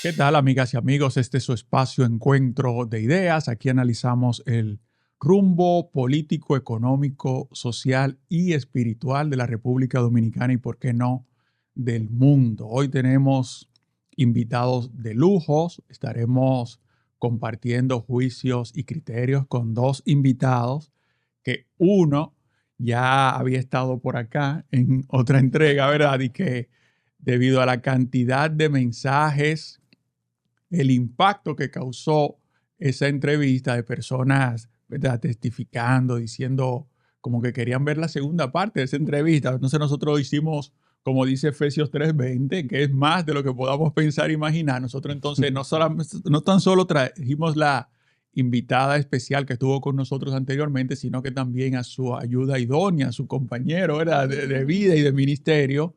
¿Qué tal, amigas y amigos? Este es su espacio Encuentro de Ideas. Aquí analizamos el rumbo político, económico, social y espiritual de la República Dominicana y, por qué no, del mundo. Hoy tenemos invitados de lujos. Estaremos compartiendo juicios y criterios con dos invitados, que uno ya había estado por acá en otra entrega, ¿verdad? Y que debido a la cantidad de mensajes, el impacto que causó esa entrevista de personas, ¿verdad?, testificando, diciendo como que querían ver la segunda parte de esa entrevista. Entonces nosotros hicimos, como dice Efesios 3:20, que es más de lo que podamos pensar e imaginar. Nosotros entonces no tan solo trajimos la invitada especial que estuvo con nosotros anteriormente, sino que también a su ayuda idónea, a su compañero, ¿verdad?, de vida y de ministerio.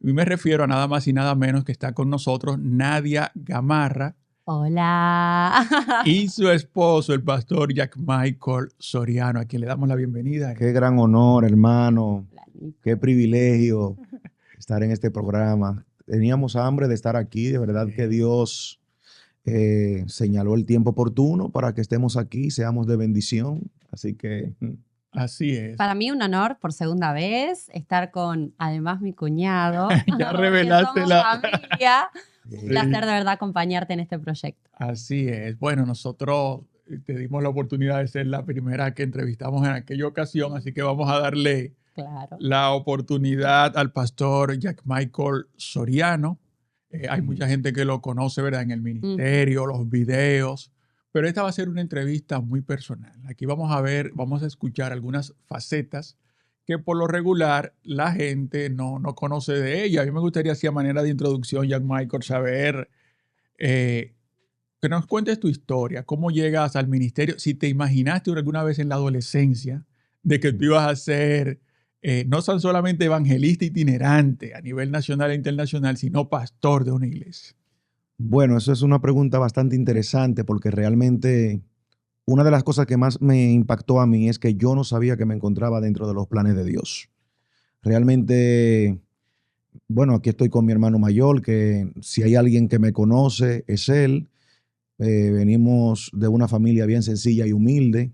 Y me refiero a nada más y nada menos que está con nosotros Nadia Gamarra. Hola. Y su esposo, el pastor Jack Michael Soriano, a quien le damos la bienvenida. Qué gran honor, hermano. Qué privilegio estar en este programa. Teníamos hambre de estar aquí. De verdad que Dios señaló el tiempo oportuno para que estemos aquí, seamos de bendición. Así que... Así es. Para mí un honor por segunda vez estar con, además, mi cuñado. Ya revelaste somos la familia. Sí. Un placer de verdad acompañarte en este proyecto. Así es. Bueno, nosotros te dimos la oportunidad de ser la primera que entrevistamos en aquella ocasión, así que vamos a darle la oportunidad al pastor Jack Michael Soriano. Hay mucha gente que lo conoce, ¿verdad?, en el ministerio, los videos, pero esta va a ser una entrevista muy personal. Aquí vamos a escuchar algunas facetas que por lo regular la gente no conoce de ella. A mí me gustaría, así a manera de introducción, Jack Michael, saber que nos cuentes tu historia, cómo llegas al ministerio, si te imaginaste alguna vez en la adolescencia de que tú ibas a ser no tan solamente evangelista itinerante a nivel nacional e internacional, sino pastor de una iglesia. Bueno, eso es una pregunta bastante interesante porque realmente una de las cosas que más me impactó a mí es que yo no sabía que me encontraba dentro de los planes de Dios. Realmente, bueno, aquí estoy con mi hermano mayor, que si hay alguien que me conoce es él. Venimos de una familia bien sencilla y humilde,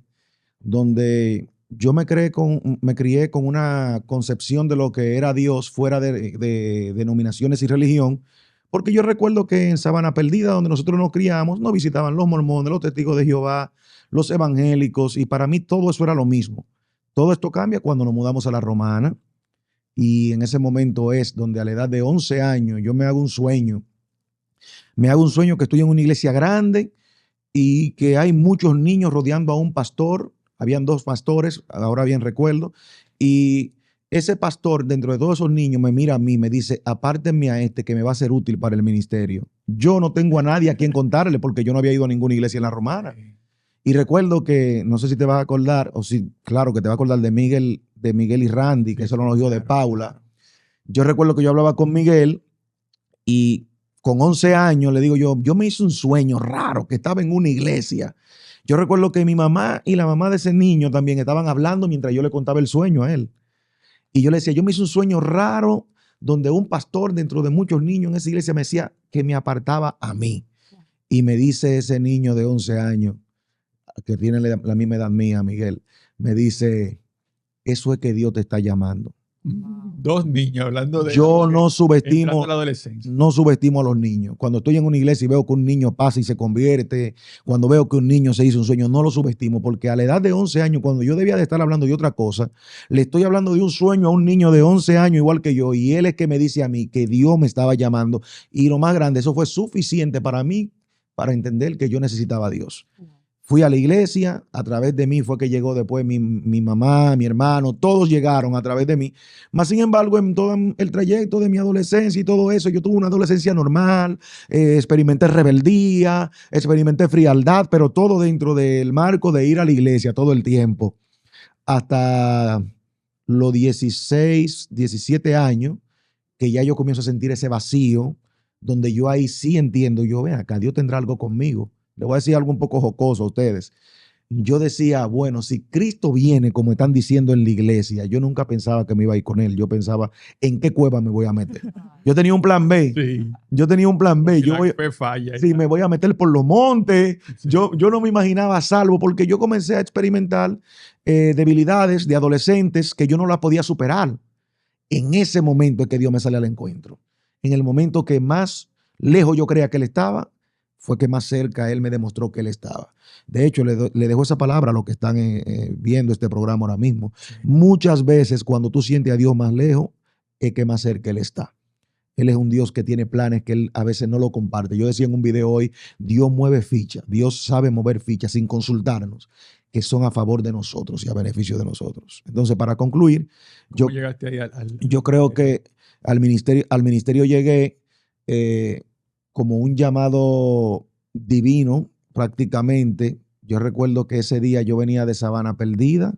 donde yo me crié con una concepción de lo que era Dios fuera de denominaciones y religión, porque yo recuerdo que en Sabana Perdida, donde nosotros nos criamos, nos visitaban los mormones, los testigos de Jehová, los evangélicos, y para mí todo eso era lo mismo. Todo esto cambia cuando nos mudamos a La Romana, y en ese momento es donde a la edad de 11 años yo me hago un sueño. Me hago un sueño que estoy en una iglesia grande y que hay muchos niños rodeando a un pastor. Habían dos pastores, ahora bien recuerdo, y ese pastor, dentro de todos esos niños, me mira a mí y me dice: apártenme a este que me va a ser útil para el ministerio. Yo no tengo a nadie a quien contarle porque yo no había ido a ninguna iglesia en La Romana. Y recuerdo que, no sé si te vas a acordar, o si, claro, que te vas a acordar de Miguel y Randy, que eso lo dio de Paula. Yo recuerdo que yo hablaba con Miguel y con 11 años le digo yo me hice un sueño raro, que estaba en una iglesia. Yo recuerdo que mi mamá y la mamá de ese niño también estaban hablando mientras yo le contaba el sueño a él. Y yo le decía, yo me hice un sueño raro donde un pastor dentro de muchos niños en esa iglesia me decía que me apartaba a mí. Y me dice ese niño de 11 años, que tiene la misma edad mía, Miguel, me dice: eso es que Dios te está llamando. Dos niños hablando de... Yo no subestimo a los niños. Cuando estoy en una iglesia y veo que un niño pasa y se convierte, cuando veo que un niño se hizo un sueño, no lo subestimo, porque a la edad de 11 años, cuando yo debía de estar hablando de otra cosa, le estoy hablando de un sueño a un niño de 11 años igual que yo, y él es que me dice a mí que Dios me estaba llamando. Y lo más grande, eso fue suficiente para mí para entender que yo necesitaba a Dios. Fui a la iglesia, a través de mí fue que llegó después mi mamá, mi hermano, todos llegaron a través de mí. Mas, sin embargo, en todo el trayecto de mi adolescencia y todo eso, yo tuve una adolescencia normal, experimenté rebeldía, experimenté frialdad, pero todo dentro del marco de ir a la iglesia todo el tiempo. Hasta los 16, 17 años, que ya yo comienzo a sentir ese vacío, donde yo ahí sí entiendo, yo, ven acá, Dios tendrá algo conmigo. Le voy a decir algo un poco jocoso a ustedes. yo decía, bueno, si Cristo viene, como están diciendo en la iglesia, yo nunca pensaba que me iba a ir con él. Yo pensaba, ¿en qué cueva me voy a meter? Yo tenía un plan B. Sí. Yo tenía un plan B. Si Yo la voy, fe falla. sí, me voy a meter por los montes. Sí. Yo no me imaginaba a salvo porque yo comencé a experimentar debilidades de adolescentes que yo no las podía superar. En ese momento es que Dios me sale al encuentro. En el momento que más lejos yo creía que Él estaba, fue que más cerca Él me demostró que Él estaba. De hecho, le dejo esa palabra a los que están viendo este programa ahora mismo. Sí. Muchas veces cuando tú sientes a Dios más lejos, es que más cerca Él está. Él es un Dios que tiene planes que Él a veces no lo comparte. Yo decía en un video hoy, Dios mueve fichas. Dios sabe mover fichas sin consultarnos, que son a favor de nosotros y a beneficio de nosotros. Entonces, para concluir, ¿Cómo llegaste ahí yo creo que al ministerio llegué como un llamado divino prácticamente. Yo recuerdo que ese día yo venía de Sabana Perdida,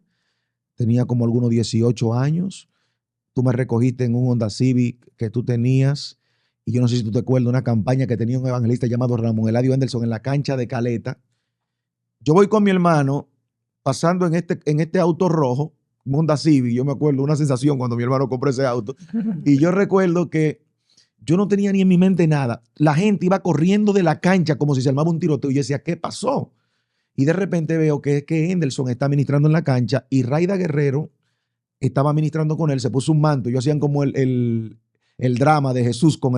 tenía como algunos 18 años. Tú me recogiste en un Honda Civic que tú tenías, y yo no sé si tú te acuerdas, una campaña que tenía un evangelista llamado Ramón Eladio Henderson en la cancha de Caleta. Yo voy con mi hermano pasando en este auto rojo, un Honda Civic. Yo me acuerdo una sensación cuando mi hermano compró ese auto. Y yo recuerdo que yo no tenía ni en mi mente nada. La gente iba corriendo de la cancha como si se armaba un tiroteo. Y yo decía, ¿qué pasó? Y de repente veo que Henderson está ministrando en la cancha y Raida Guerrero estaba ministrando con él, se puso un manto. Yo hacían como el drama de Jesús con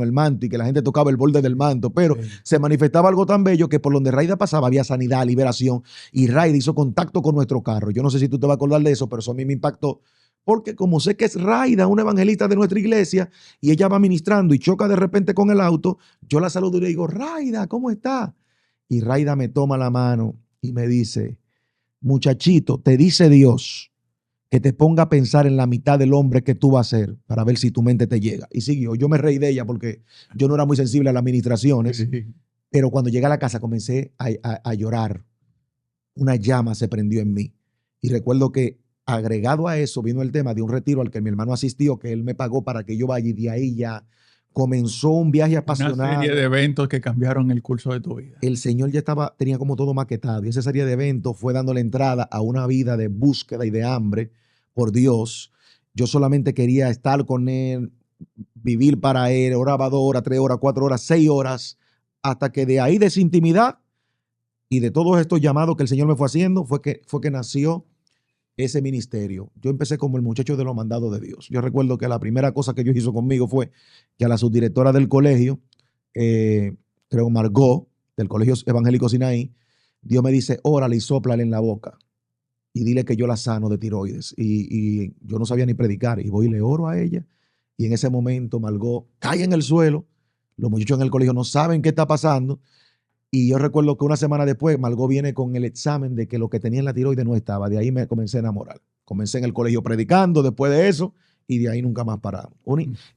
el manto y que la gente tocaba el borde del manto, pero Sí. se manifestaba algo tan bello que por donde Raida pasaba había sanidad, liberación, y Raida hizo contacto con nuestro carro. Yo no sé si tú te vas a acordar de eso, pero eso a mí me impactó, porque como sé que es Raida, una evangelista de nuestra iglesia, y ella va ministrando y choca de repente con el auto, yo la saludo y le digo, Raida, ¿cómo está? Y Raida me toma la mano y me dice, muchachito, te dice Dios que te ponga a pensar en la mitad del hombre que tú vas a ser para ver si tu mente te llega. Y siguió. Yo me reí de ella porque yo no era muy sensible a las ministraciones, Sí. pero cuando llegué a la casa comencé a llorar. Una llama se prendió en mí. Y recuerdo que agregado a eso vino el tema de un retiro al que mi hermano asistió, que él me pagó para que yo vaya, y de ahí ya comenzó un viaje Una apasionado. serie de eventos que cambiaron el curso de tu vida. El Señor ya tenía como todo maquetado, y esa serie de eventos fue dándole entrada a una vida de búsqueda y de hambre por Dios. Yo solamente quería estar con Él, vivir para Él. Oraba 2 horas, 3 horas, 4 horas, 6 horas, hasta que de ahí, de esa intimidad y de todos estos llamados que el Señor me fue haciendo, fue que nació ese ministerio. Yo empecé como el muchacho de los mandados de Dios. Yo recuerdo que la primera cosa que Dios hizo conmigo fue que a la subdirectora del colegio, creo Margot, del Colegio Evangélico Sinaí, Dios me dice, órale y sóplale en la boca y dile que yo la sano de tiroides. Y yo no sabía ni predicar, y voy y le oro a ella, y en ese momento Margot cae en el suelo. Los muchachos en el colegio no saben qué está pasando, y yo recuerdo que una semana después Margot viene con el examen de que lo que tenía en la tiroides no estaba. De ahí me comencé a enamorar. Comencé en el colegio predicando después de eso, y de ahí nunca más paramos.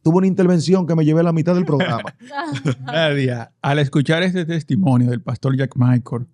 Tuve una intervención que me llevé a la mitad del programa. Nadia, al escuchar este testimonio del pastor Jack Michael,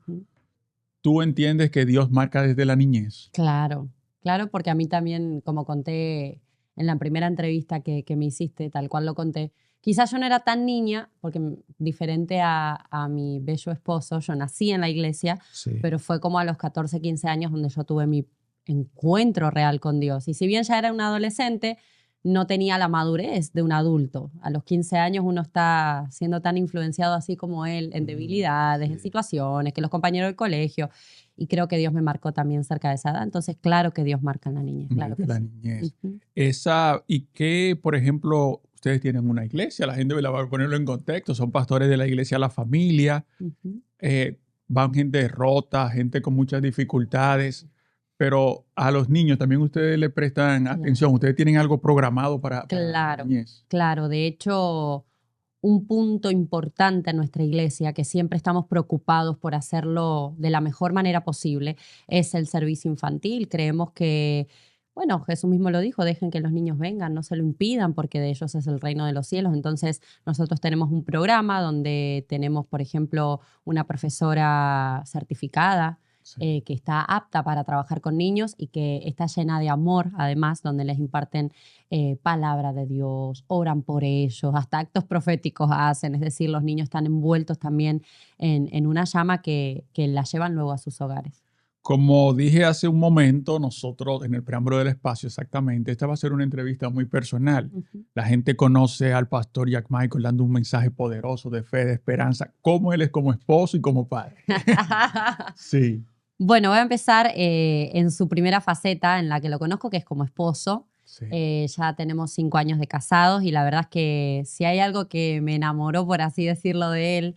¿tú entiendes que Dios marca desde la niñez? Claro, claro, porque a mí también, como conté en la primera entrevista que me hiciste, tal cual lo conté, quizás yo no era tan niña, porque diferente a mi bello esposo, yo nací en la iglesia, Sí. pero fue como a los 14, 15 años donde yo tuve mi encuentro real con Dios. Y si bien ya era un adolescente, no tenía la madurez de un adulto. A los 15 años uno está siendo tan influenciado así como él en debilidades, en situaciones, que los compañeros del colegio. Y creo que Dios me marcó también cerca de esa edad. Entonces, claro que Dios marca en la niñez. Claro Desde que la sí. niñez. Ujú. Y que, por ejemplo, ustedes tienen una iglesia, la gente va a ponerlo en contexto, son pastores de la iglesia La Familia, Ujú. van gente rota, gente con muchas dificultades, pero a los niños también ustedes le prestan atención, ustedes tienen algo programado para la Claro, niñez. claro. De hecho, un punto importante en nuestra iglesia, que siempre estamos preocupados por hacerlo de la mejor manera posible, es el servicio infantil. Creemos que, bueno, Jesús mismo lo dijo, dejen que los niños vengan, no se lo impidan, porque de ellos es el reino de los cielos. Entonces, nosotros tenemos un programa donde tenemos, por ejemplo, una profesora certificada Sí. que está apta para trabajar con niños y que está llena de amor, además, donde les imparten palabra de Dios, oran por ellos, hasta actos proféticos hacen, es decir, los niños están envueltos también en una llama que la llevan luego a sus hogares. Como dije hace un momento, nosotros en el preámbulo del espacio exactamente, esta va a ser una entrevista muy personal. La gente conoce al pastor Jack Michael dando un mensaje poderoso de fe, de esperanza, cómo él es como esposo y como padre. Sí. Bueno, voy a empezar en su primera faceta en la que lo conozco, que es como esposo. Sí. Ya tenemos 5 años de casados y la verdad es que si hay algo que me enamoró, por así decirlo, de él,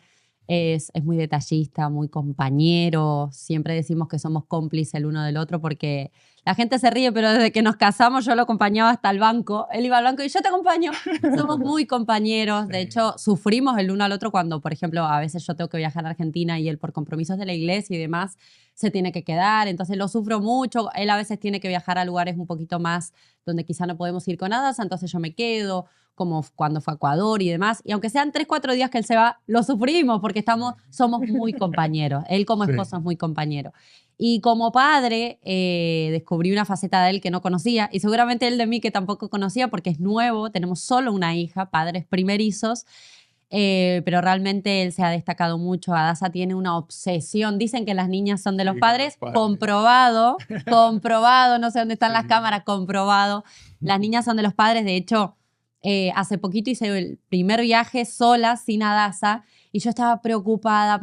es muy detallista, muy compañero. Siempre decimos que somos cómplices el uno del otro porque la gente se ríe, pero desde que nos casamos yo lo acompañaba hasta el banco. Él iba al banco y yo te acompaño. Somos muy compañeros. Sí. De hecho, sufrimos el uno al otro cuando, por ejemplo, a veces yo tengo que viajar a Argentina y él por compromisos de la iglesia y demás se tiene que quedar. Entonces lo sufro mucho. Él a veces tiene que viajar a lugares un poquito más donde quizá no podemos ir con hadas, entonces yo me quedo, como cuando fue a Ecuador y demás. Y aunque sean 3, 4 días que él se va, lo sufrimos porque somos muy compañeros. Él como esposo es muy compañero. Y como padre, descubrí una faceta de él que no conocía y seguramente él de mí que tampoco conocía porque es nuevo. Tenemos solo una hija, padres primerizos. Pero realmente él se ha destacado mucho. Adasa tiene una obsesión. Dicen que las niñas son de los padres. Comprobado, no sé dónde están las cámaras, comprobado. Las niñas son de los padres. De hecho, hace poquito hice el primer viaje sola, sin Adasa, y yo estaba preocupada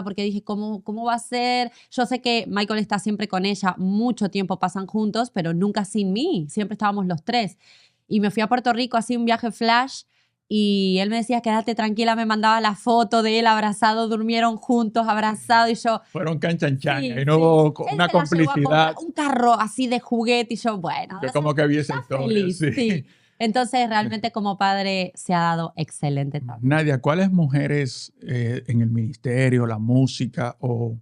porque dije, ¿cómo va a ser? Yo sé que Michael está siempre con ella, mucho tiempo pasan juntos, pero nunca sin mí. Siempre estábamos los 3. Y me fui a Puerto Rico, así un viaje flash, y él me decía, quédate tranquila, me mandaba la foto de él abrazado, durmieron juntos, abrazados, y yo... Fueron canchanchan, sí, y no hubo una él se la llevó a complicidad. comprar un carro así de juguete, y yo, bueno... Que como que había esa historia, feliz, sí. Entonces, realmente como padre se ha dado excelente también. Nadia, ¿cuáles mujeres en el ministerio, la música o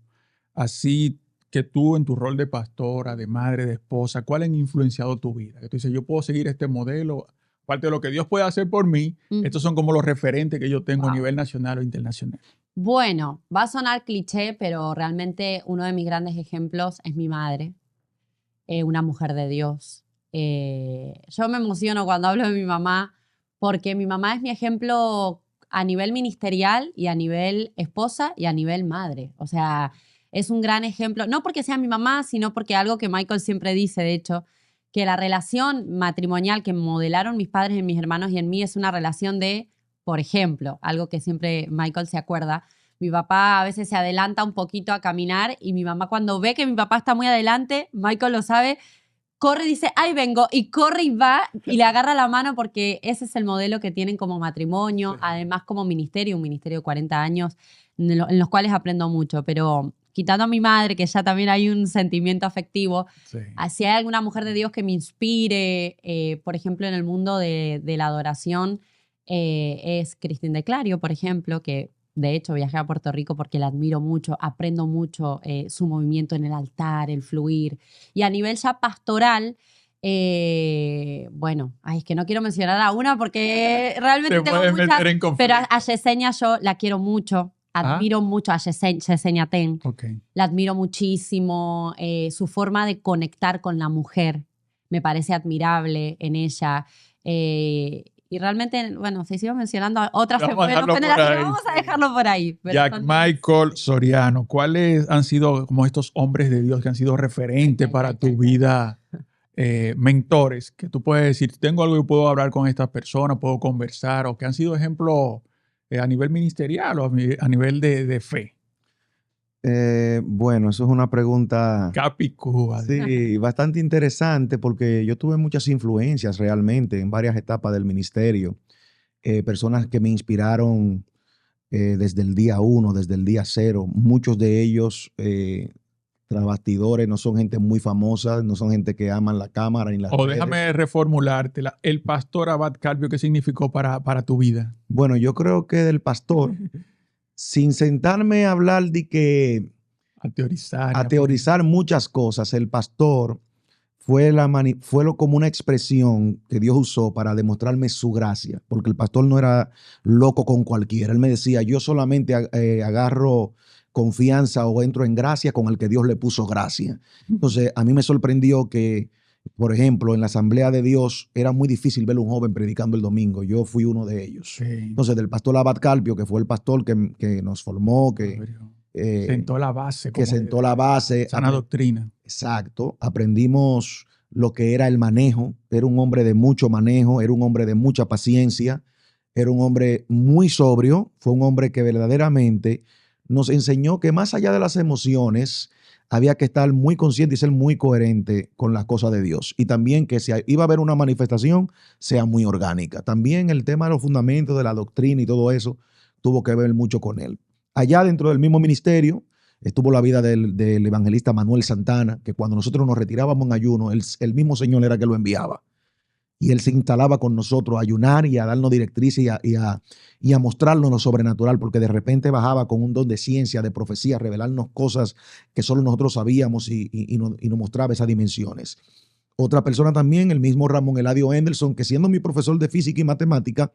así que tú en tu rol de pastora, de madre, de esposa, cuáles han influenciado tu vida? Que tú dices, yo puedo seguir este modelo... Aparte de lo que Dios puede hacer por mí, estos son como los referentes que yo tengo a nivel nacional o internacional. Bueno, va a sonar cliché, pero realmente uno de mis grandes ejemplos es mi madre, una mujer de Dios. Yo me emociono cuando hablo de mi mamá porque mi mamá es mi ejemplo a nivel ministerial y a nivel esposa y a nivel madre. O sea, es un gran ejemplo, no porque sea mi mamá, sino porque algo que Michael siempre dice, de hecho, que la relación matrimonial que modelaron mis padres en mis hermanos y en mí es una relación de, por ejemplo, algo que siempre Michael se acuerda, mi papá a veces se adelanta un poquito a caminar y mi mamá cuando ve que mi papá está muy adelante, Michael lo sabe, corre y dice, ahí vengo, y corre y va y le agarra la mano porque ese es el modelo que tienen como matrimonio, además como ministerio, un ministerio de 40 años, en los cuales aprendo mucho, pero... Quitando a mi madre, que ya también hay un sentimiento afectivo, si hay alguna mujer de Dios que me inspire, por ejemplo, en el mundo de la adoración, es Cristín de Clario, por ejemplo, que de hecho viajé a Puerto Rico porque la admiro mucho, aprendo mucho su movimiento en el altar, el fluir. Y a nivel ya pastoral, bueno, es que no quiero mencionar a una porque realmente tengo muchas, pero a Yesenia yo la quiero mucho. Admiro mucho a Yesenia Ten. La admiro muchísimo. Su forma de conectar con la mujer me parece admirable en ella. Y realmente, bueno, se sigo mencionando a otras generaciones. Vamos a dejarlo por ahí. Jack Michael Soriano, ¿cuáles han sido como estos hombres de Dios que han sido referentes para tu vida? Mentores, que tú puedes decir, tengo algo y puedo hablar con estas personas, puedo conversar, o que han sido ejemplos a nivel ministerial o a nivel de fe. Bueno, eso es una pregunta Capicúa. Sí, bastante interesante porque yo tuve muchas influencias realmente en varias etapas del ministerio. Personas que me inspiraron desde el día 1, desde el día 0. Muchos de ellos tras bastidores, no son gente muy famosa, no son gente que aman la cámara ni las redes. Déjame reformulártela. El pastor Abad Calvio, ¿qué significó para tu vida? Bueno, yo creo que del pastor, sin sentarme a hablar de que... A teorizar muchas cosas, el pastor fue como una expresión que Dios usó para demostrarme su gracia, porque el pastor no era loco con cualquiera. Él me decía, yo solamente agarro confianza o entro en gracia con el que Dios le puso gracia. Entonces, a mí me sorprendió que, por ejemplo, en la Asamblea de Dios era muy difícil ver a un joven predicando el domingo. Yo fui uno de ellos. Sí. Entonces, del pastor Abad Calvio, que fue el pastor que nos formó, que Sentó la base. Que sentó la base. Sana doctrina. Exacto. Aprendimos lo que era el manejo. Era un hombre de mucho manejo, era un hombre de mucha paciencia, era un hombre muy sobrio, fue un hombre que verdaderamente nos enseñó que más allá de las emociones, había que estar muy consciente y ser muy coherente con las cosas de Dios. Y también que si iba a haber una manifestación, sea muy orgánica. También el tema de los fundamentos de la doctrina y todo eso tuvo que ver mucho con él. Allá dentro del mismo ministerio estuvo la vida del evangelista Manuel Santana, que cuando nosotros nos retirábamos en ayuno, el mismo Señor era que lo enviaba. Y él se instalaba con nosotros a ayunar y a darnos directrices y a mostrarnos lo sobrenatural, porque de repente bajaba con un don de ciencia, de profecía, revelarnos cosas que solo nosotros sabíamos y nos mostraba esas dimensiones. Otra persona también, el mismo Ramón Eladio Henderson, que siendo mi profesor de física y matemática,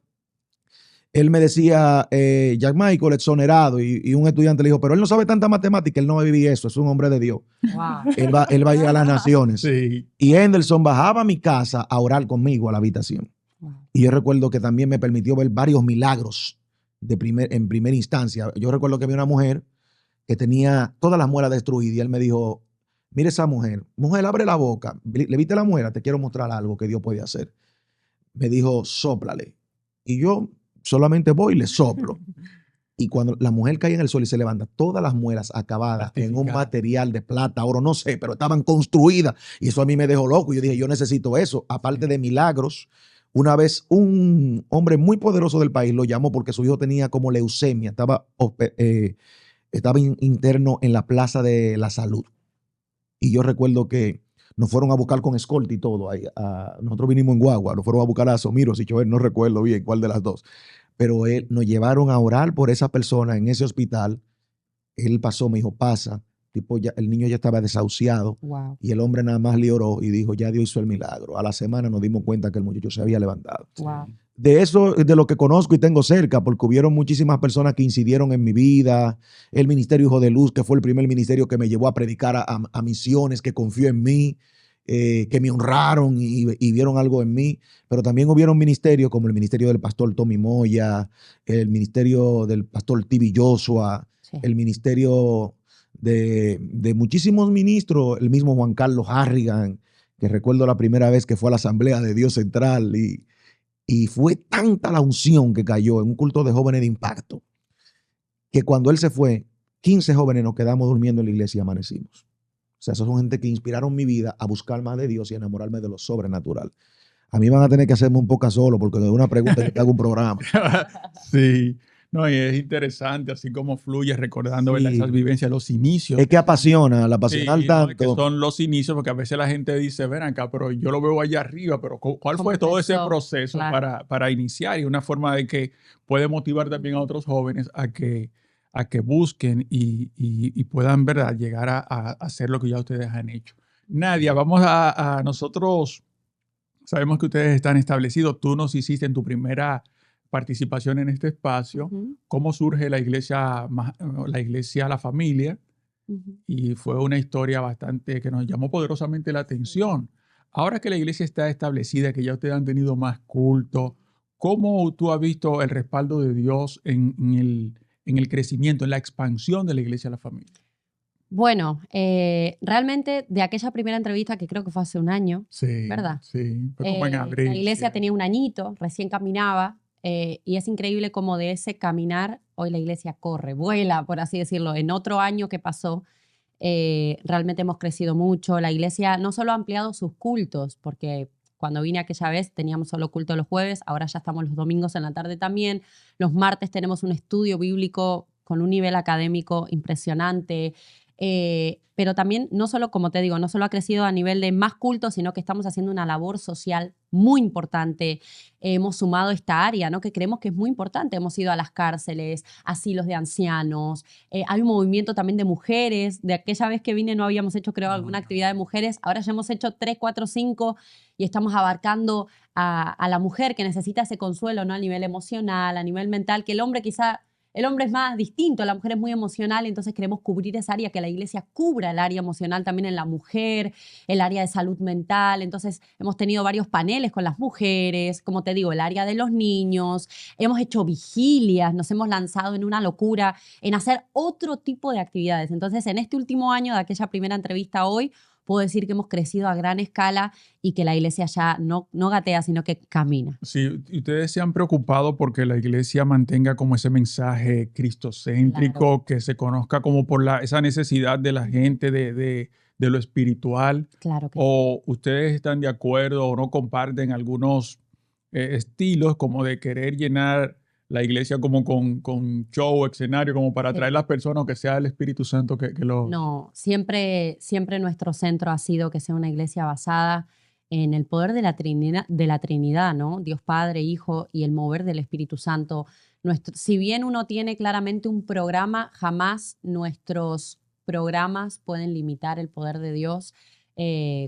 él me decía, Jack Michael, exonerado, y un estudiante le dijo, pero él no sabe tanta matemática, él no va a vivir eso, es un hombre de Dios. Wow. Él va a llegar a las naciones. Sí. Y Henderson bajaba a mi casa a orar conmigo a la habitación. Wow. Y yo recuerdo que también me permitió ver varios milagros en primera instancia. Yo recuerdo que había una mujer que tenía todas las muelas destruidas y él me dijo, mire esa mujer, abre la boca, ¿le viste la muela? Te quiero mostrar algo que Dios puede hacer. Me dijo, sóplale. Y yo solamente voy y le soplo. Y cuando la mujer cae en el suelo y se levanta, todas las muelas acabadas en un material de plata, oro, no sé, pero estaban construidas. Y eso a mí me dejó loco. Yo dije, yo necesito eso. Aparte de milagros, una vez un hombre muy poderoso del país lo llamó porque su hijo tenía como leucemia. Estaba interno en la Plaza de la Salud. Y yo recuerdo que nos fueron a buscar con escolta y todo. Nosotros vinimos en guagua, nos fueron a buscar a Somiro, si yo no recuerdo bien cuál de las dos. Pero nos llevaron a orar por esa persona en ese hospital. Él pasó, me dijo, pasa. El niño ya estaba desahuciado. Wow. Y el hombre nada más le oró y dijo, ya Dios hizo el milagro. A la semana nos dimos cuenta que el muchacho se había levantado. Wow. De eso, de lo que conozco y tengo cerca, porque hubieron muchísimas personas que incidieron en mi vida. El Ministerio Hijo de Luz, que fue el primer ministerio que me llevó a predicar a misiones, que confió en mí, que me honraron y vieron algo en mí. Pero también hubieron ministerios como el ministerio del pastor Tommy Moya, el ministerio del pastor Tibi Joshua, Sí. el ministerio de muchísimos ministros, el mismo Juan Carlos Harrigan, que recuerdo la primera vez que fue a la Asamblea de Dios Central y fue tanta la unción que cayó en un culto de jóvenes de impacto, que cuando él se fue, 15 jóvenes nos quedamos durmiendo en la iglesia y amanecimos. O sea, esos son gente que inspiraron mi vida a buscar más de Dios y a enamorarme de lo sobrenatural. A mí van a tener que hacerme un poco solo porque de una pregunta yo te hago un programa. Sí. No, y es interesante así como fluye recordando, ¿verdad? Esas vivencias, los inicios. Es que apasiona, la apasiona Sí, tanto. no, es que son los inicios, porque a veces la gente dice, ven acá, pero yo lo veo allá arriba, pero ¿cuál fue todo ese proceso para iniciar? Y una forma de que puede motivar también a otros jóvenes a que busquen y puedan, ¿verdad?, llegar a hacer lo que ya ustedes han hecho. Nadia, vamos a nosotros, sabemos que ustedes están establecidos, tú nos hiciste en tu primera participación en este espacio, cómo surge la iglesia, La Familia, y fue una historia bastante que nos llamó poderosamente la atención. Ahora que la iglesia está establecida, que ya ustedes han tenido más culto, ¿cómo tú has visto el respaldo de Dios en el crecimiento, en la expansión de la iglesia La Familia? Bueno, realmente de aquella primera entrevista, que creo que fue hace un año, Sí, ¿verdad? Sí, fue como en abril. La iglesia sí. tenía un añito, recién caminaba, y es increíble cómo de ese caminar hoy la iglesia corre, vuela, por así decirlo. En otro año que pasó, realmente hemos crecido mucho. La iglesia no solo ha ampliado sus cultos, porque cuando vine aquella vez teníamos solo culto los jueves, ahora ya estamos los domingos en la tarde también. Los martes tenemos un estudio bíblico con un nivel académico impresionante. Pero también, no solo, como te digo, no solo ha crecido a nivel de más cultos, sino que estamos haciendo una labor social muy importante. Hemos sumado esta área, ¿no?, que creemos que es muy importante. Hemos ido a las cárceles, asilos de ancianos. Hay un movimiento también de mujeres. De aquella vez que vine no habíamos hecho, creo, alguna actividad de mujeres. Ahora ya hemos hecho 3, 4, 5 y estamos abarcando a la mujer que necesita ese consuelo, ¿no?, a nivel emocional, a nivel mental, que el hombre quizá el hombre es más distinto, la mujer es muy emocional, entonces queremos cubrir esa área, que la iglesia cubra el área emocional también en la mujer, el área de salud mental. Entonces hemos tenido varios paneles con las mujeres, como te digo, el área de los niños, hemos hecho vigilias, nos hemos lanzado en una locura en hacer otro tipo de actividades. Entonces, en este último año de aquella primera entrevista a hoy, puedo decir que hemos crecido a gran escala y que la iglesia ya no gatea, sino que camina. Sí, y ustedes se han preocupado porque la iglesia mantenga como ese mensaje cristocéntrico, Claro. que se conozca como por esa necesidad de la gente de lo espiritual. Claro que sí. ¿O ustedes están de acuerdo o no comparten algunos estilos como de querer llenar la iglesia como con show, escenario, como para atraer a las personas, o que sea el Espíritu Santo que los... No, siempre nuestro centro ha sido que sea una iglesia basada en el poder de la Trinidad, ¿no? Dios Padre, Hijo y el mover del Espíritu Santo. Si bien uno tiene claramente un programa, jamás nuestros programas pueden limitar el poder de Dios.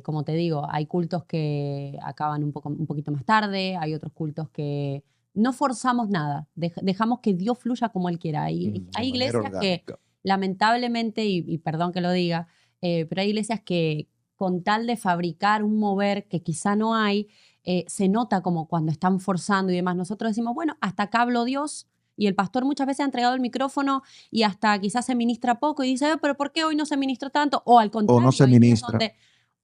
Como te digo, hay cultos que acaban un poquito más tarde, hay otros cultos que no forzamos nada, dejamos que Dios fluya como Él quiera. Hay De manera iglesias que orgánica. lamentablemente, y perdón que lo diga, pero hay iglesias que con tal de fabricar un mover que quizá no hay, se nota como cuando están forzando y demás. Nosotros decimos, bueno, hasta acá habló Dios, y el pastor muchas veces ha entregado el micrófono y hasta quizás se ministra poco y dice, pero ¿por qué hoy no se ministró tanto? O al O contrario, no se hay días ministra.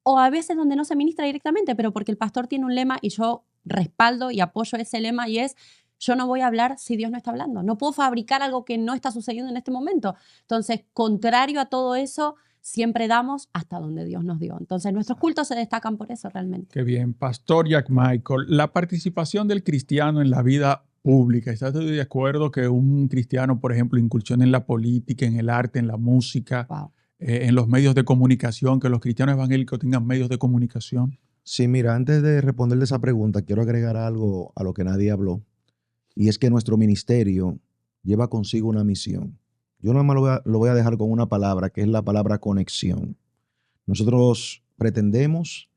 o a veces donde no se ministra directamente, pero porque el pastor tiene un lema y yo respaldo y apoyo ese lema, y es: yo no voy a hablar si Dios no está hablando. No puedo fabricar algo que no está sucediendo en este momento. Entonces, contrario a todo eso, siempre damos hasta donde Dios nos dio. Entonces, nuestros cultos se destacan por eso realmente. Qué bien. Pastor Jack Michael, la participación del cristiano en la vida pública. ¿Estás de acuerdo que un cristiano, por ejemplo, incursione en la política, en el arte, en la música, Wow. en los medios de comunicación, que los cristianos evangélicos tengan medios de comunicación? Sí, mira, antes de responderle esa pregunta, quiero agregar algo a lo que nadie habló, y es que nuestro ministerio lleva consigo una misión. Yo nada más lo voy a dejar con una palabra, que es la palabra conexión. Nosotros pretendemos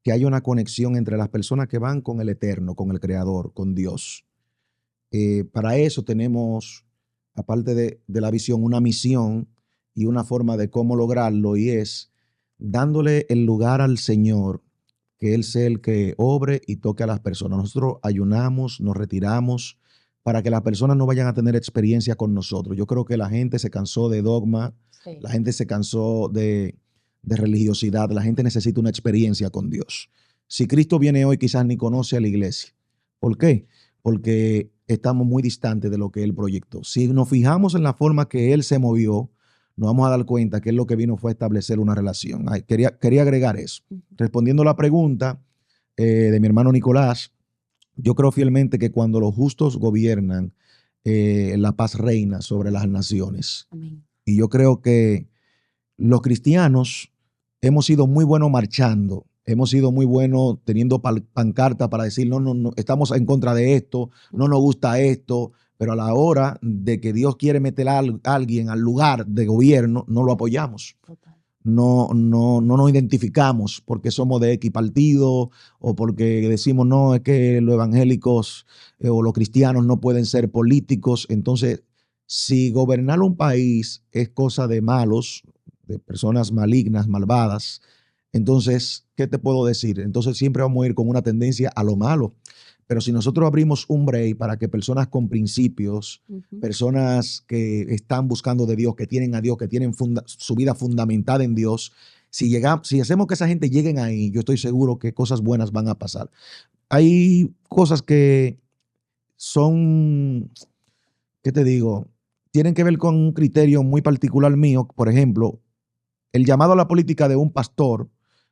que haya una conexión entre las personas que van con el Eterno, con el Creador, con Dios. Para eso tenemos, aparte de la visión, una misión y una forma de cómo lograrlo, y es dándole el lugar al Señor, que Él sea el que obre y toque a las personas. Nosotros ayunamos, nos retiramos para que las personas no vayan a tener experiencia con nosotros. Yo creo que la gente se cansó de dogma, Sí. la gente se cansó de religiosidad, la gente necesita una experiencia con Dios. Si Cristo viene hoy, quizás ni conoce a la iglesia. ¿Por qué? Porque estamos muy distantes de lo que Él proyectó. Si nos fijamos en la forma que Él se movió, nos vamos a dar cuenta que Él lo que vino fue a establecer una relación. Quería agregar eso. Respondiendo a la pregunta de mi hermano Nicolás, yo creo fielmente que cuando los justos gobiernan, la paz reina sobre las naciones. Amén. Y yo creo que los cristianos hemos sido muy buenos marchando, hemos sido muy buenos teniendo pancarta para decir, no, estamos en contra de esto, no nos gusta esto, pero a la hora de que Dios quiere meter a alguien al lugar de gobierno, no lo apoyamos. Total. No nos identificamos porque somos de X partido, o porque decimos, no, es que los evangélicos o los cristianos no pueden ser políticos. Entonces, si gobernar un país es cosa de malos, de personas malignas, malvadas, entonces, ¿qué te puedo decir? Entonces siempre vamos a ir con una tendencia a lo malo. Pero si nosotros abrimos un break para que personas con principios, personas que están buscando de Dios, que tienen a Dios, que tienen su vida fundamentada en Dios, si hacemos que esa gente lleguen ahí, yo estoy seguro que cosas buenas van a pasar. Hay cosas que son, ¿qué te digo? Tienen que ver con un criterio muy particular mío. Por ejemplo, el llamado a la política de un pastor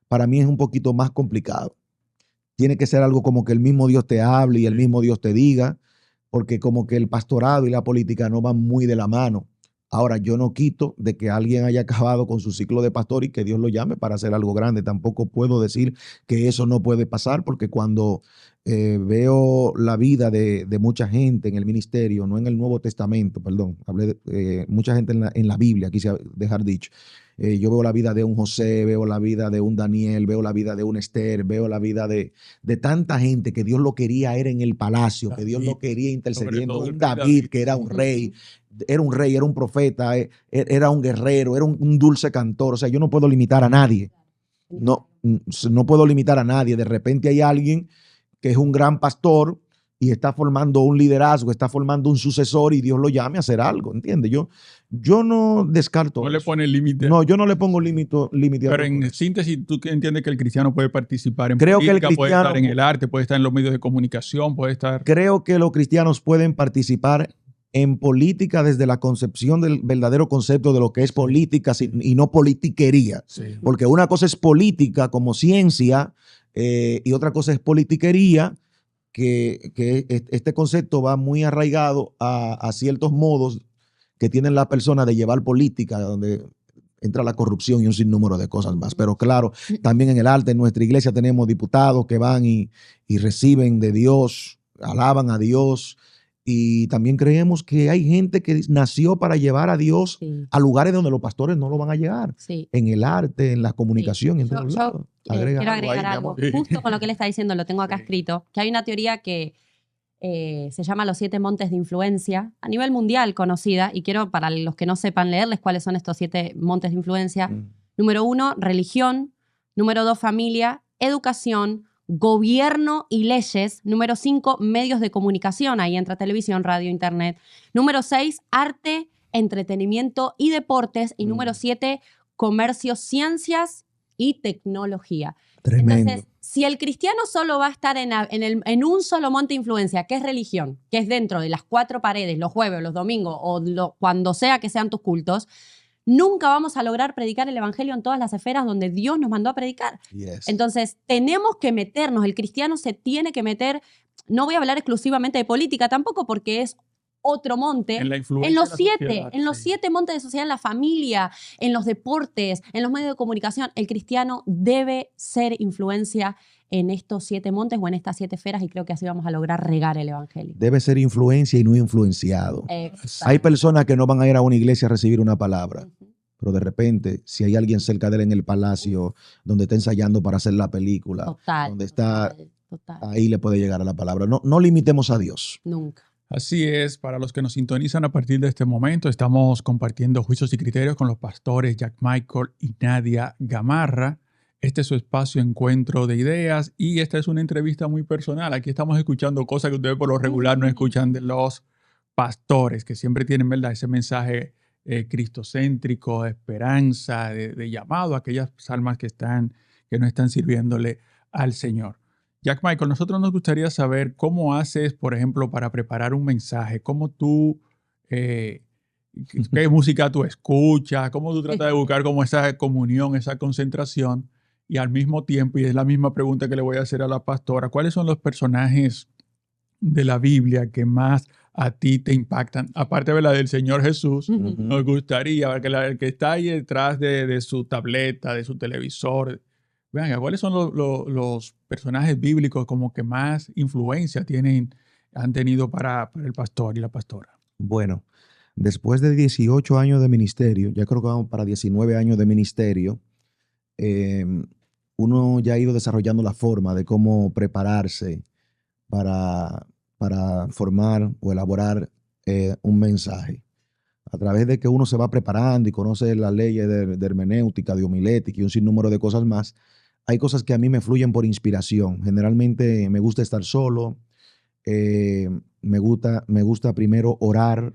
para mí es un poquito más complicado. Tiene que ser algo como que el mismo Dios te hable y el mismo Dios te diga, porque como que el pastorado y la política no van muy de la mano. Ahora, yo no quito de que alguien haya acabado con su ciclo de pastor y que Dios lo llame para hacer algo grande. Tampoco puedo decir que eso no puede pasar, porque cuando veo la vida de mucha gente en el ministerio, no en el Nuevo Testamento, perdón, hablé de mucha gente en la Biblia, quise dejar dicho, Yo veo la vida de un José, veo la vida de un Daniel, veo la vida de un Esther, veo la vida de tanta gente que Dios lo quería era en el palacio, que Dios lo quería intercediendo. Un David, que era un rey, era un profeta, era un guerrero, era un dulce cantor. O sea, yo no puedo limitar a nadie. No puedo limitar a nadie. De repente hay alguien que es un gran pastor y está formando un liderazgo, está formando un sucesor y Dios lo llame a hacer algo, ¿entiendes? Yo no descarto No eso. le pone límite. No, yo no le pongo límite. Pero en síntesis, ¿tú entiendes que el cristiano puede participar en Creo política, que el puede cristiano, estar en el arte, puede estar en los medios de comunicación, puede estar... Creo que los cristianos pueden participar en política desde la concepción del verdadero concepto de lo que es política y no politiquería. Sí. Porque una cosa es política como ciencia y otra cosa es politiquería, que este concepto va muy arraigado a ciertos modos que tienen las personas de llevar política, donde entra la corrupción y un sinnúmero de cosas más. Pero claro, también en el arte, en nuestra iglesia tenemos diputados que van y reciben de Dios, alaban a Dios. Y también creemos que hay gente que nació para llevar a Dios a lugares donde los pastores no lo van a llegar. Sí. En el arte, en la comunicación, en todos lados. Quiero agregar algo. Justo con lo que él está diciendo, lo tengo acá escrito, que hay una teoría que se llama los 7 montes de influencia, a nivel mundial conocida, y quiero, para los que no sepan leerles cuáles son estos 7 montes de influencia. Número 1, religión. Número 2, familia, educación, gobierno y leyes. Número 5, medios de comunicación. Ahí entra televisión, radio, internet. Número 6, arte, entretenimiento y deportes. Y número 7, comercio, ciencias y tecnología. Tremendo. Entonces, si el cristiano solo va a estar en un solo monte de influencia, que es religión, que es dentro de las 4 paredes, los jueves, los domingos o cuando sea que sean tus cultos, nunca vamos a lograr predicar el evangelio en todas las esferas donde Dios nos mandó a predicar. Yes. Entonces, tenemos que meternos, el cristiano se tiene que meter, no voy a hablar exclusivamente de política tampoco porque es otro monte, En la influencia en los de la 7, sociedad, en los sí. 7 montes de sociedad, en la familia, en los deportes, en los medios de comunicación, el cristiano debe ser influencia en estos 7 montes o en estas 7 esferas y creo que así vamos a lograr regar el evangelio. Debe ser influencia y no influenciado. Exacto. Hay personas que no van a ir a una iglesia a recibir una palabra, pero de repente, si hay alguien cerca de él en el palacio, donde está ensayando para hacer la película, Total, donde está, total. ahí le puede llegar a la palabra. No limitemos a Dios. Nunca. Así es, para los que nos sintonizan a partir de este momento, estamos compartiendo juicios y criterios con los pastores Jack Michael y Nadia Gamarra. Este es su espacio Encuentro de Ideas y esta es una entrevista muy personal. Aquí estamos escuchando cosas que ustedes por lo regular no escuchan de los pastores, que siempre tienen, ¿verdad?, ese mensaje cristocéntrico, de esperanza, de llamado a aquellas almas que no están sirviéndole al Señor. Jack Michael, nosotros nos gustaría saber cómo haces, por ejemplo, para preparar un mensaje, cómo tú, qué música tú escuchas, cómo tú tratas de buscar como esa comunión, esa concentración, y al mismo tiempo, y es la misma pregunta que le voy a hacer a la pastora, ¿cuáles son los personajes de la Biblia que más a ti te impactan? Aparte de la del Señor Jesús, nos gustaría ver que el que está ahí detrás de su tableta, de su televisor. Vean, ¿cuáles son los personajes bíblicos como que más influencia han tenido para el pastor y la pastora? Bueno, después de 18 años de ministerio, ya creo que vamos para 19 años de ministerio, uno ya ha ido desarrollando la forma de cómo prepararse para formar o elaborar un mensaje. A través de que uno se va preparando y conoce las leyes de hermenéutica, de homilética y un sinnúmero de cosas más, hay cosas que a mí me fluyen por inspiración. Generalmente me gusta estar solo, me gusta primero orar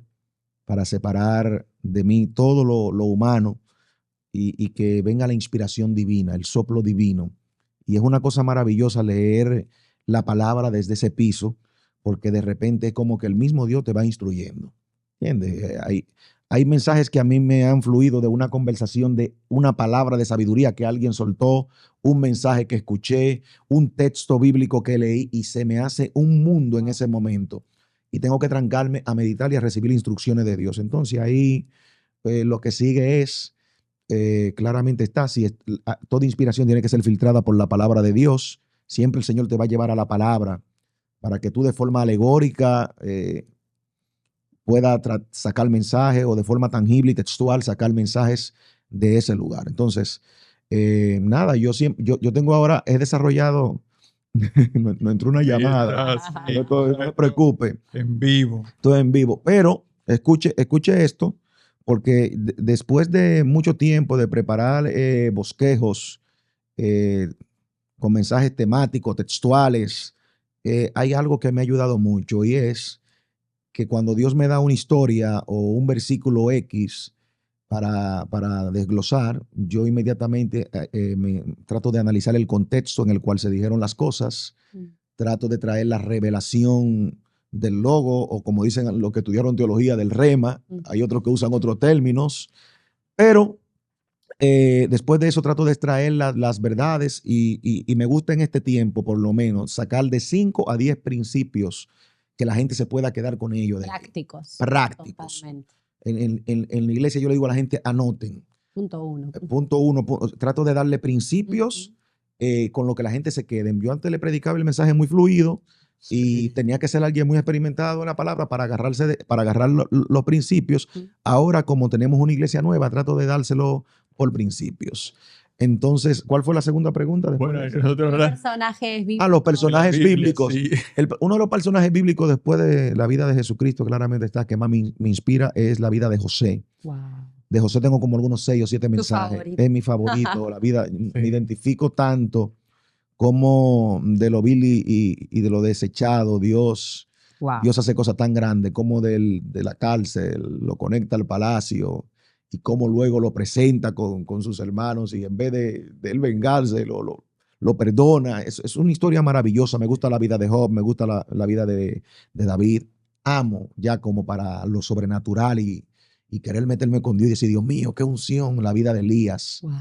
para separar de mí todo lo humano y que venga la inspiración divina, el soplo divino. Y es una cosa maravillosa leer la palabra desde ese piso, porque de repente es como que el mismo Dios te va instruyendo. ¿Entiendes? Hay mensajes que a mí me han fluido de una conversación, de una palabra de sabiduría que alguien soltó, un mensaje que escuché, un texto bíblico que leí y se me hace un mundo en ese momento. Y tengo que trancarme a meditar y a recibir instrucciones de Dios. Entonces ahí lo que sigue es, claramente está, toda inspiración tiene que ser filtrada por la palabra de Dios. Siempre el Señor te va a llevar a la palabra para que tú de forma alegórica pueda sacar mensajes o de forma tangible y textual sacar mensajes de ese lugar. Entonces, nada, yo tengo ahora, he desarrollado, no entró una llamada, no me preocupe. En vivo. Estoy en vivo, pero escuche esto, porque después de mucho tiempo de preparar bosquejos con mensajes temáticos, textuales, hay algo que me ha ayudado mucho y es que cuando Dios me da una historia o un versículo X para desglosar, yo inmediatamente trato de analizar el contexto en el cual se dijeron las cosas, trato de traer la revelación del logo o como dicen los que estudiaron teología del rema, hay otros que usan otros términos, pero después de eso trato de extraer las verdades y me gusta en este tiempo por lo menos sacar de 5 a 10 principios que la gente se pueda quedar con ellos. Prácticos. Totalmente. En la iglesia yo le digo a la gente, anoten. Punto 1. Punto 1. Trato de darle principios con lo que la gente se quede. Yo antes le predicaba el mensaje muy fluido y tenía que ser alguien muy experimentado en la palabra para agarrar los principios. Ahora, como tenemos una iglesia nueva, trato de dárselo por principios. Entonces, ¿cuál fue la segunda pregunta? Bueno, personajes bíblicos. Los personajes bíblicos. Sí. Uno de los personajes bíblicos después de la vida de Jesucristo, claramente está, que más me inspira, es la vida de José. Wow. De José tengo como algunos 6 o 7 mensajes. Favorito. Es mi favorito. La vida, me identifico tanto como de lo vil y de lo desechado. Dios hace cosas tan grandes como de la cárcel, lo conecta al palacio. Y cómo luego lo presenta con sus hermanos y en vez de él vengarse, lo perdona. Es una historia maravillosa. Me gusta la vida de Job, me gusta la vida de David. Amo ya como para lo sobrenatural y querer meterme con Dios y decir, Dios mío, qué unción, la vida de Elías. Wow.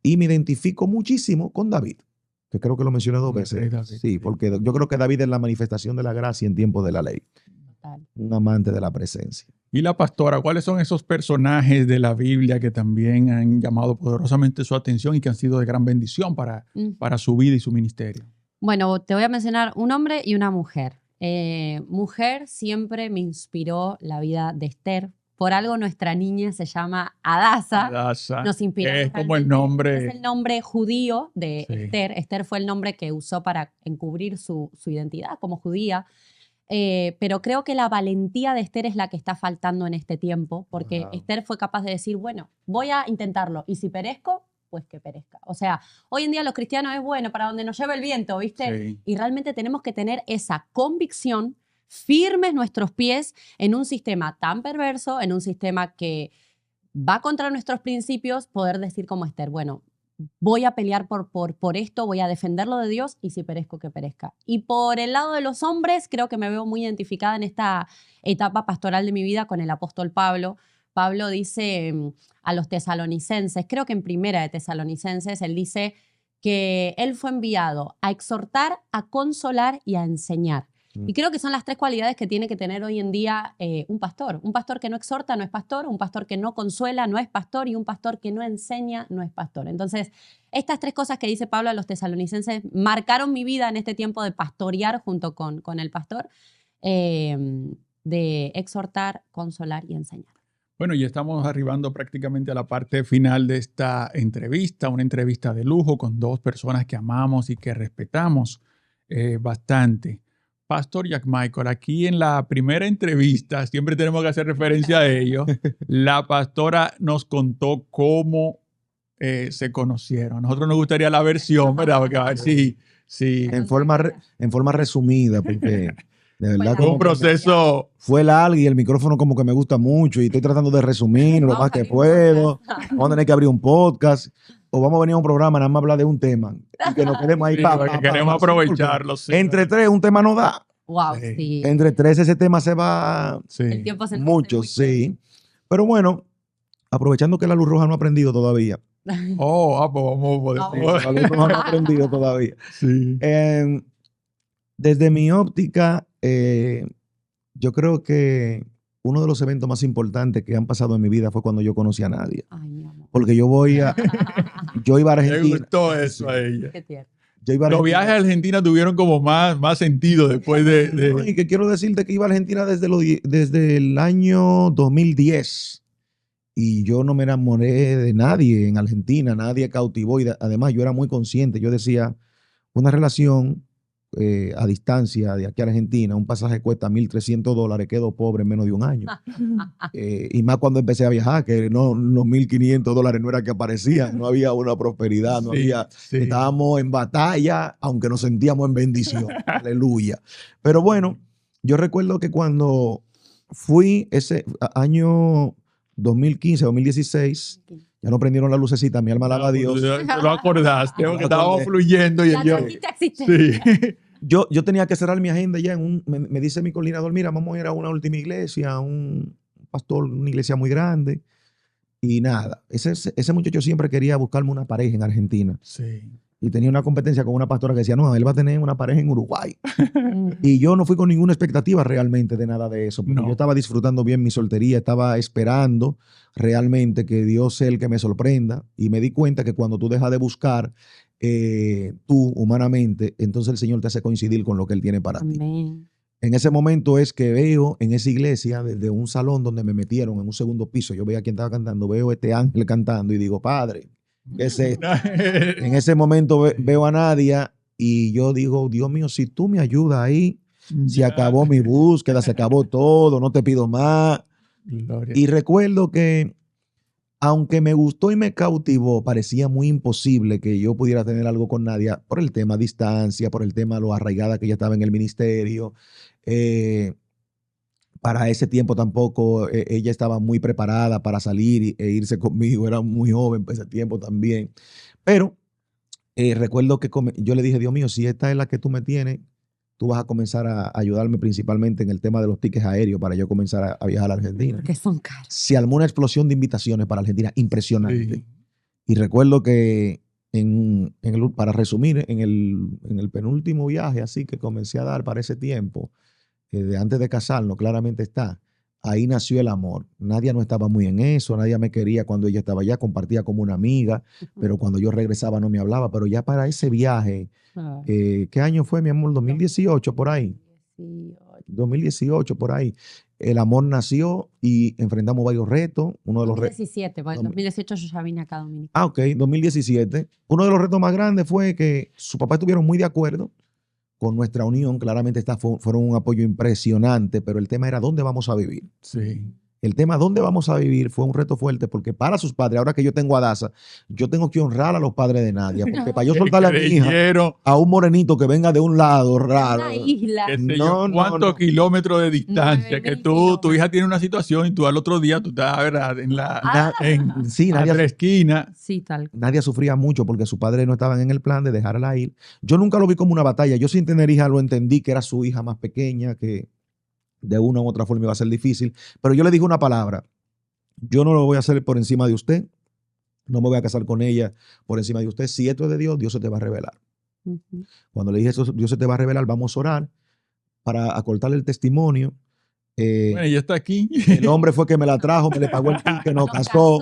Y me identifico muchísimo con David, que creo que lo mencioné 2 veces. Sí, porque yo creo que David es la manifestación de la gracia en tiempos de la ley. Total. Un amante de la presencia. Y la pastora, ¿cuáles son esos personajes de la Biblia que también han llamado poderosamente su atención y que han sido de gran bendición para su vida y su ministerio? Bueno, te voy a mencionar un hombre y una mujer. Mujer, siempre me inspiró la vida de Esther. Por algo nuestra niña se llama Adasa. Nos inspira. Es como el nombre. Es el nombre judío de Sí. Esther. Esther fue el nombre que usó para encubrir su identidad como judía. Pero creo que la valentía de Esther es la que está faltando en este tiempo, porque Esther fue capaz de decir, bueno, voy a intentarlo y si perezco, pues que perezca. O sea, hoy en día los cristianos es bueno para donde nos lleve el viento, ¿viste? Sí. Y realmente tenemos que tener esa convicción, firmes nuestros pies en un sistema tan perverso, en un sistema que va contra nuestros principios, poder decir como Esther, bueno, voy a pelear por esto, voy a defenderlo de Dios y si perezco, que perezca. Y por el lado de los hombres, creo que me veo muy identificada en esta etapa pastoral de mi vida con el apóstol Pablo. Pablo dice a los tesalonicenses, creo que en Primera de Tesalonicenses, él dice que él fue enviado a exhortar, a consolar y a enseñar. Y creo que son las 3 cualidades que tiene que tener hoy en día un pastor. Un pastor que no exhorta no es pastor, un pastor que no consuela no es pastor y un pastor que no enseña no es pastor. Entonces, estas 3 cosas que dice Pablo a los tesalonicenses marcaron mi vida en este tiempo de pastorear junto con el pastor, de exhortar, consolar y enseñar. Bueno, ya estamos arribando prácticamente a la parte final de esta entrevista, una entrevista de lujo con 2 personas que amamos y que respetamos bastante. Pastor Jack Michael, aquí en la primera entrevista, siempre tenemos que hacer referencia a ello, la pastora nos contó cómo se conocieron. A nosotros nos gustaría la versión, ¿verdad? Porque a ver si En forma resumida, porque de verdad fue un proceso. Fue largo y el micrófono como que me gusta mucho y estoy tratando de resumir lo más que puedo. Vamos a tener que abrir un podcast o vamos a venir a un programa nada más hablar de un tema y que nos quedemos ahí. Queremos aprovecharlo. Sí, entre 3 un tema no da. Wow, sí. Entre 3 ese tema se va El tiempo se mucho, sí. Pero bueno, aprovechando que la luz roja no ha prendido todavía. Pues vamos. La luz roja no ha prendido todavía. Sí. Desde mi óptica, yo creo que uno de los eventos más importantes que han pasado en mi vida fue cuando yo conocí a Nadia. Ay, mi amor. Porque yo iba a Argentina. Me gustó eso a ella. Qué tierno. Los viajes a Argentina tuvieron como más sentido después de... Y que quiero decirte que iba a Argentina desde el año 2010. y yo no me enamoré de nadie en Argentina, nadie cautivó. Y además yo era muy consciente. Yo decía, una relación a distancia de aquí a Argentina, un pasaje cuesta $1,300, quedo pobre en menos de un año. Y más cuando empecé a viajar, que no, los $1,500 no era que aparecían, no había una prosperidad, no había, estábamos en batalla, aunque nos sentíamos en bendición. Aleluya. Pero bueno, yo recuerdo que cuando fui ese año 2015, 2016, ya no prendieron la lucecita, mi alma alaba a Dios. Tú lo acordaste, porque estábamos fluyendo y yo. Sí. Yo tenía que cerrar mi agenda ya. Me dice mi coordinador, mira, vamos a ir a una última iglesia, un pastor, una iglesia muy grande. Y nada, ese muchacho siempre quería buscarme una pareja en Argentina. Sí. Y tenía una competencia con una pastora que decía, no, él va a tener una pareja en Uruguay. Y yo no fui con ninguna expectativa realmente de nada de eso, porque yo estaba disfrutando bien mi soltería, estaba esperando realmente que Dios sea el que me sorprenda. Y me di cuenta que cuando tú dejas de buscar tú humanamente, entonces el Señor te hace coincidir con lo que Él tiene para ti. En ese momento es que veo en esa iglesia, desde un salón donde me metieron en un segundo piso, yo veía a quien estaba cantando, veo este ángel cantando y digo, Padre, ¿qué es esto? En ese momento veo a Nadia y yo digo, Dios mío, si tú me ayudas ahí, se acabó mi búsqueda, se acabó todo, no te pido más. Gloria. Y recuerdo que aunque me gustó y me cautivó, parecía muy imposible que yo pudiera tener algo con Nadia por el tema distancia, por el tema lo arraigada que ella estaba en el ministerio. Para ese tiempo tampoco ella estaba muy preparada para salir e irse conmigo, era muy joven para ese tiempo también. Pero recuerdo que yo le dije, Dios mío, si esta es la que tú me tienes, tú vas a comenzar a ayudarme principalmente en el tema de los tickets aéreos para yo comenzar a viajar a Argentina. Porque son caros. Se armó una explosión de invitaciones para Argentina, impresionante. Sí. Y recuerdo que, para resumir, en el penúltimo viaje así que comencé a dar para ese tiempo, antes de casarnos, claramente está, ahí nació el amor. Nadia no estaba muy en eso, Nadia me quería cuando ella estaba allá, compartía como una amiga, pero cuando yo regresaba no me hablaba. Pero ya para ese viaje, ¿qué año fue, mi amor? 2018, por ahí. 2018, por ahí. El amor nació y enfrentamos varios retos. Uno de los 2017, bueno, 2018 yo ya vine acá a Dominicana. Ah, ok, 2017. Uno de los retos más grandes fue que sus papás estuvieron muy de acuerdo con nuestra unión. Claramente fueron un apoyo impresionante, pero el tema era ¿dónde vamos a vivir? Sí. El tema ¿dónde vamos a vivir? Fue un reto fuerte porque para sus padres, ahora que yo tengo a Daza, yo tengo que honrar a los padres de Nadia, porque para yo soltarle a mi hija a un morenito que venga de un lado raro. Una isla. ¿Cuántos kilómetros de distancia? Que tu hija tiene una situación y tú al otro día tú estás, ¿verdad? En la esquina. Sí, tal. Nadia sufría mucho porque sus padres no estaban en el plan de dejarla ir. Yo nunca lo vi como una batalla. Yo sin tener hija lo entendí que era su hija más pequeña, que de una u otra forma iba a ser difícil, pero yo le dije una palabra: yo no lo voy a hacer por encima de usted, no me voy a casar con ella por encima de usted. Si esto es de Dios, Dios se te va a revelar. Cuando le dije eso, Dios se te va a revelar, vamos a orar para acortarle el testimonio. Bueno, ella está aquí. El hombre fue que me la trajo, me le pagó el ticket, nos casó,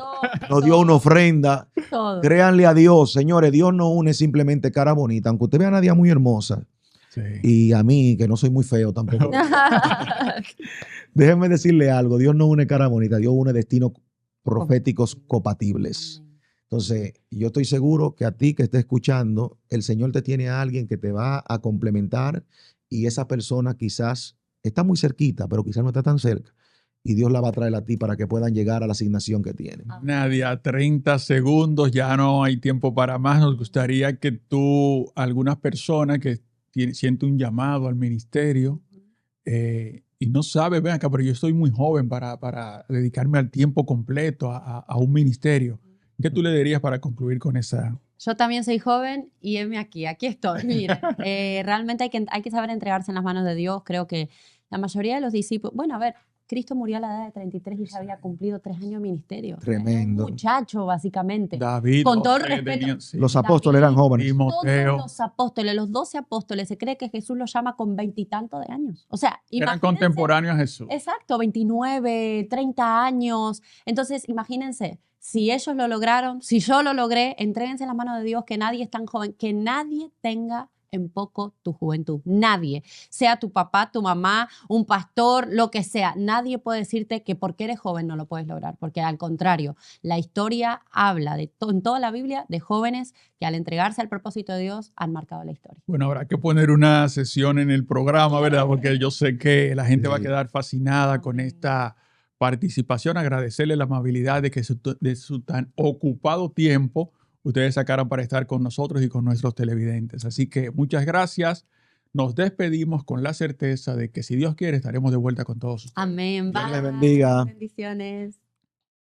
nos dio una ofrenda. Todo. Créanle a Dios, señores, Dios no une simplemente cara bonita, aunque usted vea a Nadia muy hermosa. Sí. Y a mí, que no soy muy feo tampoco. Déjenme decirle algo, Dios no une cara bonita, Dios une destinos proféticos compatibles. Entonces, yo estoy seguro que a ti que estés escuchando, el Señor te tiene a alguien que te va a complementar y esa persona quizás está muy cerquita, pero quizás no está tan cerca. Y Dios la va a traer a ti para que puedan llegar a la asignación que tienen. Nadia, 30 segundos, ya no hay tiempo para más. Nos gustaría que tú, algunas personas que siente un llamado al ministerio y no sabe, ven acá, pero yo estoy muy joven para dedicarme al tiempo completo a un ministerio. ¿Qué tú le dirías para concluir con esa? Yo también soy joven y heme aquí estoy. Mira, realmente hay que saber entregarse en las manos de Dios. Creo que la mayoría de los discípulos, bueno, a ver, Cristo murió a la edad de 33 y ya había cumplido 3 años de ministerio. Tremendo. Un muchacho, básicamente. David. Con todo el respeto. Los apóstoles eran jóvenes. Timoteo. Todos los apóstoles, los 12 apóstoles, se cree que Jesús los llama con 20 y tantos de años. O sea, eran contemporáneos a Jesús. Exacto, 29, 30 años. Entonces, imagínense, si ellos lo lograron, si yo lo logré, entréguense en las manos de Dios, que nadie es tan joven, que nadie tenga en poco tu juventud. Nadie, sea tu papá, tu mamá, un pastor, lo que sea, nadie puede decirte que porque eres joven no lo puedes lograr, porque al contrario, la historia habla en toda la Biblia de jóvenes que al entregarse al propósito de Dios han marcado la historia. Bueno, habrá que poner una sesión en el programa, ¿verdad? Porque yo sé que la gente va a quedar fascinada con esta participación. Agradecerle la amabilidad de que de su tan ocupado tiempo ustedes sacaran para estar con nosotros y con nuestros televidentes. Así que muchas gracias. Nos despedimos con la certeza de que si Dios quiere estaremos de vuelta con todos ustedes. Amén. Dios les Bye. bendiga. Bendiciones.